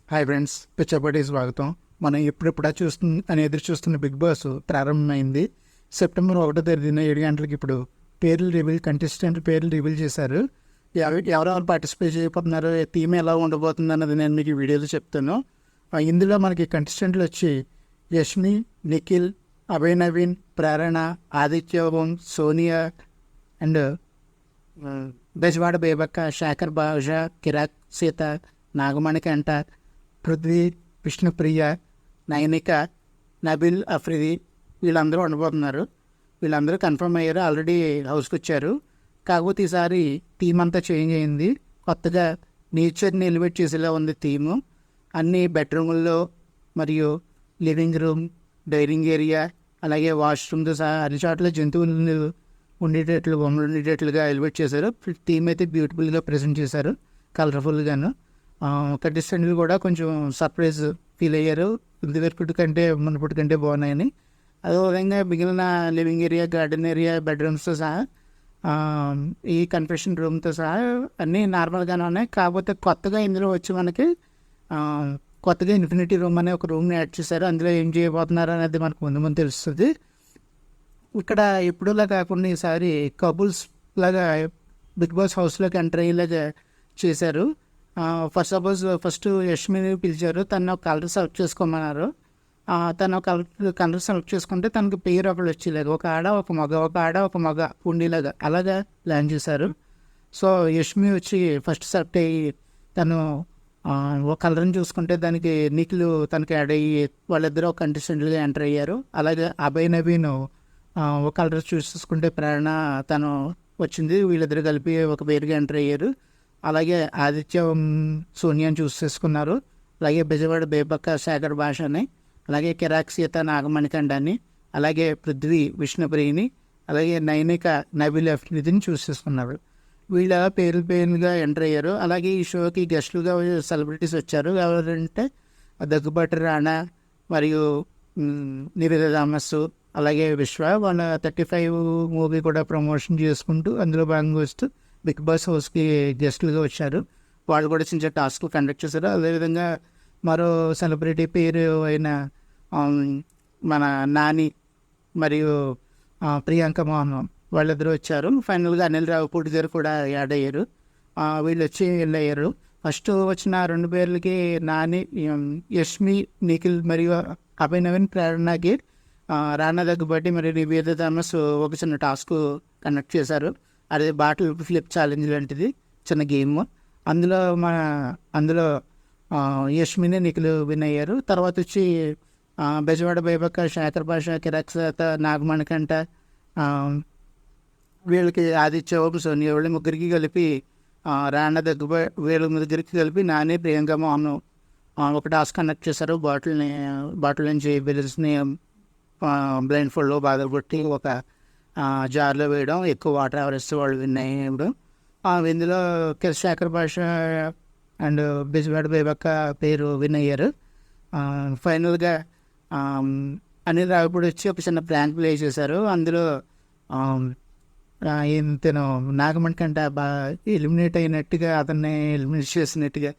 Hi friends, పిచ్చపటి స్వాగతం. మనం ఎప్పుడెప్పుడా ఎదురు చూస్తున్న బిగ్ బాస్ ప్రారంభమైంది. సెప్టెంబర్ 1వ తేదీన 7 గంటలకి ఇప్పుడు కంటెస్టెంట్ పేర్లు రివీల్ చేశారు. ఎవరెవరు పార్టిసిపేట్ చేయబోతున్నారు, థీమ్ ఎలా ఉండబోతుంది అన్నది నేను మీకు ఈ వీడియోలో చెప్తాను. ఇందులో మనకి కంటెస్టెంట్లు వచ్చి యష్మి, నిఖిల్, అభయ్ నవీన్, ప్రేరణ, ఆదిత్య ఓం, సోనియా అండ్ బెజవాడ బేబక్క, శేఖర్ బాజా, కిరాక్ సీత, నాగమణికంట, పృథ్వీ, విష్ణుప్రియ, నయనిక, నబిల్ అఫ్రిది వీళ్ళందరూ ఉండబోతున్నారు. వీళ్ళందరూ కన్ఫర్మ్ అయ్యారు, ఆల్రెడీ హౌస్కి వచ్చారు. కాకపోతే ఈసారి థీమ్ అంతా చేంజ్ అయింది. కొత్తగా నేచర్ని ఎలివేట్ చేసేలా ఉంది థీము. అన్ని బెడ్రూముల్లో మరియు లివింగ్ రూమ్, డైనింగ్ ఏరియా, అలాగే వాష్రూమ్తో సహా అన్ని చోట్ల జంతువులు ఉండేటట్లు, బొమ్మలు ఉండేటట్లుగా ఎలివేట్ చేశారు. థీమ్ అయితే బ్యూటిఫుల్గా ప్రజెంట్ చేశారు, కలర్ఫుల్గాను. కంటెస్టెంట్లు కూడా కొంచెం సర్ప్రైజ్ ఫీల్ అయ్యారు, ఇదివరకటి కంటే మునుపటి కంటే బాగున్నాయని. అదేవిధంగా మిగిలిన లివింగ్ ఏరియా, గార్డెన్ ఏరియా, బెడ్రూమ్స్తో సహా ఈ కన్ఫెషన్ రూమ్తో సహా అన్నీ నార్మల్గానే ఉన్నాయి. కాకపోతే కొత్తగా ఇందులో వచ్చి మనకి కొత్తగా ఇన్ఫినిటీ రూమ్ అనే ఒక రూమ్ని యాడ్ చేశారు. అందులో ఏం చేయబోతున్నారు అనేది మనకు ముందు ముందు తెలుస్తుంది. ఇక్కడ ఎప్పుడులా కాకుండా ఈసారి కపుల్స్ లాగా బిగ్ బాస్ హౌస్లోకి ఎంటర్ అయ్యేలాగా చేశారు. ఫస్ట్ యష్మిని పిలిచారు, తను ఒక కలర్ సెలెక్ట్ చేసుకోమన్నారు. తను కలర్ సెలెక్ట్ చేసుకుంటే తనకు పేరు ఒకళ్ళు వచ్చేలాగా ఒక ఆడ ఒక మగ కుండీలాగా అలాగా ప్లాన్ చేశారు. సో యష్మి వచ్చి ఫస్ట్ సెలెక్ట్ అయ్యి తను ఒక కలర్ని చూసుకుంటే దానికి నిఖిల్ తనకి యాడ్ అయ్యి వాళ్ళిద్దరూ ఒక కంటెస్టెంట్గా ఎంటర్ అయ్యారు. అలాగే అభయ్ నవీన్ ఒక కలర్ చూసుకుంటే ప్రేరణ తను వచ్చింది, వీళ్ళిద్దరు కలిపి ఒక పేరుగా ఎంటర్ అయ్యారు. అలాగే ఆదిత్య సోనియాని చూస్ చేసుకున్నారు. అలాగే బెజవాడ బేబక్క, శేఖర్ భాషని, అలాగే కిరాక్ సీత, నాగమణికండాన్ని, అలాగే పృథ్వీ, విష్ణుప్రియని, అలాగే నైనిక, నబిల్ అఫ్రిదిని చూస్ చేసుకున్నారు. వీళ్ళ పేరుగా ఎంటర్ అయ్యారు. అలాగే ఈ షోకి గెస్టులుగా సెలబ్రిటీస్ వచ్చారు. ఎవరంటే దగ్గుబాటి రాణా మరియు నివేద థామస్, అలాగే విశ్వ. వాళ్ళ 35 మూవీ కూడా ప్రమోషన్ చేసుకుంటూ అందులో భాగంగా వస్తూ బిగ్ బాస్ హౌస్కి గెస్టులుగా వచ్చారు. వాళ్ళు కూడా చిన్న టాస్క్లు కండక్ట్ చేశారు. అదేవిధంగా మరో సెలబ్రిటీ పేరు అయిన మన నాని మరియు ప్రియాంక మోహన్ వాళ్ళిద్దరూ వచ్చారు. ఫైనల్గా అనిల్ రావుపూడి గారు కూడా యాడ్ అయ్యారు. వీళ్ళు వచ్చి వెళ్ళయ్యారు. ఫస్ట్ వచ్చిన 2 పేర్లకి నాని, యష్మి, నిఖిల్ మరియు అభయ్ నవీన్, ప్రేరణకి రానా దగ్గుబాటి మరియు నివేద థామస్ ఒక చిన్న టాస్క్ కండక్ట్ చేశారు. అదే బాటిల్ ఫ్లిప్ ఛాలెంజ్ లాంటిది చిన్న గేమ్. అందులో యష్మిని, నిఖిల్ విన్ అయ్యారు. తర్వాత వచ్చి బెజవాడ బేబక్క, శేఖర్ భాష, కిరాక్ సీత, నాగమణికంట, వీళ్ళకి ఆదిత్య ఓం, సోనియా వీళ్ళ ముగ్గురికి కలిపి రానా దగ్గుబాటి వీళ్ళ ముగ్గురికి కలిపి నాని, ప్రియాంక మోహన్ ఒక టాస్క్ కండక్ట్ చేశారు. బాటిల్ నుంచి బెలూన్స్ని బ్లైండ్ ఫోల్డ్లో బాగా కొట్టి ఒక జార్లో వేయడం, ఎక్కువ వాటర్ ఎవరిస్తే వాళ్ళు విన్ అయ్యడం. ఇందులో శేఖర్ భాష అండ్ బెజవాడ బేబక్క పేరు విన్ అయ్యారు. ఫైనల్గా అనిల్ రావిపూడి వచ్చి ఒక చిన్న ప్రాంక్ ప్లే చేశారు. అందులో తను నాగమణి కంటే ఎలిమినేట్ అయినట్టుగా, అతన్ని ఎలిమినేట్ చేసినట్టుగా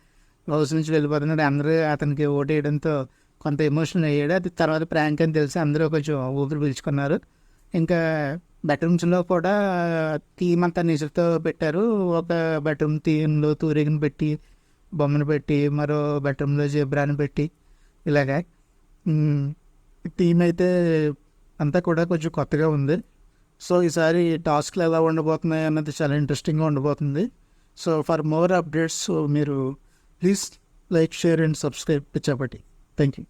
హౌస్ నుంచి వెళ్ళిపోతున్నాడు. అందరూ అతనికి ఓటేయడంతో కొంత ఎమోషనల్ అయ్యాడు. అది తర్వాత ప్రాంక్ అని తెలిసి అందరూ కొంచెం ఊపిరి పీల్చుకున్నారు. ఇంకా బెడ్రూమ్స్లో కూడా థీమ్ అంతా నిజంతో పెట్టారు. ఒక బెడ్రూమ్ థీమ్లో తూరిగిని పెట్టి, బొమ్మను పెట్టి, మరో బెడ్రూమ్లో జెబ్రాని పెట్టి, ఇలాగా థీమ్ అయితే అంతా కూడా కొంచెం కొత్తగా ఉంది. సో ఈసారి టాస్క్లు ఎలా ఉండబోతున్నాయి అన్నది చాలా ఇంట్రెస్టింగ్గా ఉండబోతుంది. సో ఫర్ మోర్ అప్డేట్స్ మీరు please like, share and subscribe పిచ్చాపటి. Thank you.